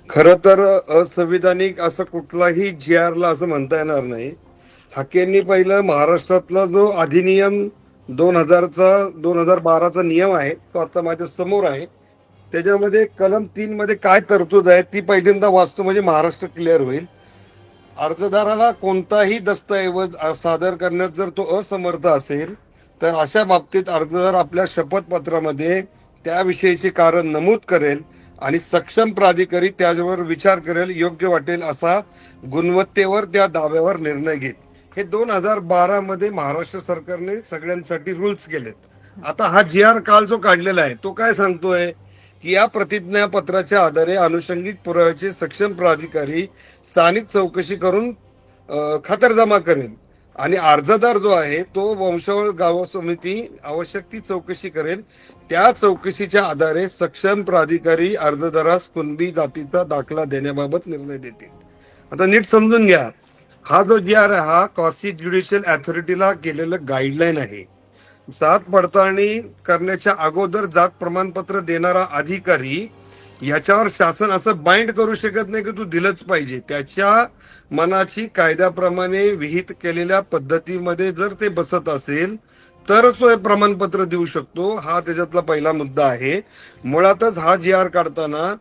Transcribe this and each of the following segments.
खरं तर असंविधानिक असं कुठलाही जी आरला असं म्हणता येणार नाही. हाकेंनी पहिलं महाराष्ट्रातला जो अधिनियम 2012चा नियम आहे तो आता माझ्या समोर आहे. त्याच्यामध्ये कलम 3 मध्ये काय तरतूद आहे ती पहिल्यांदा वाचतो म्हणजे महाराष्ट्र क्लिअर होईल. अर्जदाराला कोणताही दस्तऐवज सादर करण्यात जर तो असमर्थ असेल तर अशा बाबतीत अर्जदार आपल्या शपथपत्रामध्ये त्याविषयीचे कारण नमूद करेल आणि सक्षम प्राधिकारी त्याच्यावर विचार करेल, योग्य वाटेल असा गुणवत्तेवर त्या दाव्यावर निर्णय घेईल. हे 2012 मध्ये महाराष्ट्र सरकारने सगळ्यांसाठी रूल्स केलेत. आता हा जी आर काल जो काढलेला आहे तो काय सांगतोय की या प्रतिज्ञापत्राच्या आधारे अनुषंगिक पुराव्याचे सक्षम प्राधिकारी स्थानिक चौकशी करून खातरजमा करेल आणि अर्जदार जो आहे तो वंशावळ गाव समिती आवश्यक ती चौकशी करेल. त्या चौकशीच्या आधारे सक्षम प्राधिकारी अर्जदारास कुणबी जातीचा दाखला देण्याबाबत निर्णय देतील. आता नीट समजून घ्या, हा जो जी आर आहे हा कॉसी ज्युडिशियल अथॉरिटीला केलेलं गाईडलाईन आहे. जात पडताळणी करण्याच्या अगोदर जात प्रमाणपत्र देणारा अधिकारी याच्यावर शासन असं बाइंड करू शकत नाही की तू दिलंच पाहिजे. त्याच्या मनाची कायद्याप्रमाणे विहित केलेल्या पद्धतीमध्ये जर ते बसत असेल तरच तो हे प्रमाणपत्र देऊ शकतो. हा त्याच्यातला पहिला मुद्दा आहे. मुळातच हा जी आर काढताना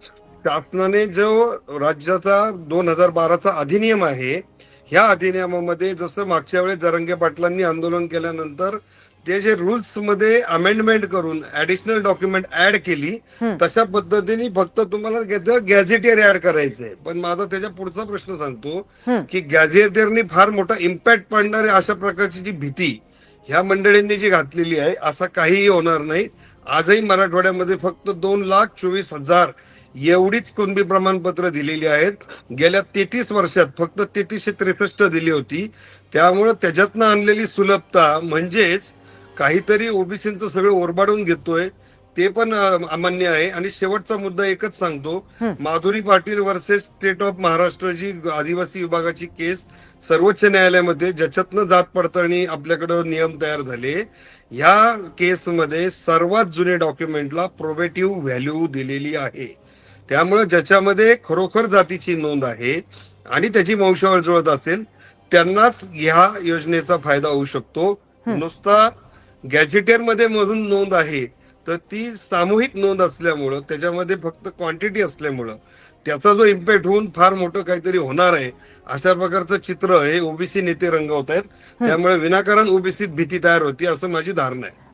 शासनाने जो राज्याचा 2012चा अधिनियम आहे, ह्या अधिनियमामध्ये जसं मागच्या वेळेस जरांगे पाटलांनी आंदोलन केल्यानंतर ते जे रूल्स मध्ये अमेंडमेंट करून ऍडिशनल डॉक्युमेंट ऍड केली, तशा पद्धतीने फक्त तुम्हाला गॅझेटियर ऍड करायचंय. पण माझा त्याच्या पुढचा प्रश्न सांगतो की गॅझेटियरनी फार मोठा इम्पॅक्ट पडणार आहे अशा प्रकारची जी भीती ह्या मंडळींनी जी घातलेली आहे, असं काहीही होणार नाही. आजही मराठवाड्यामध्ये फक्त 2,24,000 एवढीच कुणबी प्रमाणपत्र दिलेली आहेत. गेल्या 33 वर्षात फक्त 3363 दिली होती. त्यामुळे त्याच्यातनं आणलेली सुलभता म्हणजेच काहीतरी ओबीसीचं सगळं ओरबाडून घेतोय ते पण अमान्य आहे. आणि शेवटचा मुद्दा एकच सांगतो, Madhuri Patil versus state of Maharashtra जी आदिवासी विभागाची केस सर्वोच्च न्यायालयामध्ये ज्याच्यातनं जात पडताळणी आपल्याकडे नियम तयार झाले, ह्या केसमध्ये सर्वात जुने डॉक्युमेंटला प्रोबेटिव्ह व्हॅल्यू दिलेली आहे. त्यामुळे ज्याच्यामध्ये खरोखर जातीची नोंद आहे आणि त्याची वंशावळ जुळत असेल त्यांनाच ह्या योजनेचा फायदा होऊ शकतो. नुसता गॅझेटियर मध्ये मधून नोंद आहे तर ती सामूहिक नोंद असल्यामुळं, त्याच्यामध्ये फक्त क्वांटिटी असल्यामुळं त्याचा जो इम्पॅक्ट होऊन फार मोठं काहीतरी होणार आहे अशा प्रकारचं चित्र हे ओबीसी नेते रंगवत आहेत. त्यामुळे विनाकारण ओबीसीत भीती तयार होती असं माझी धारणा आहे.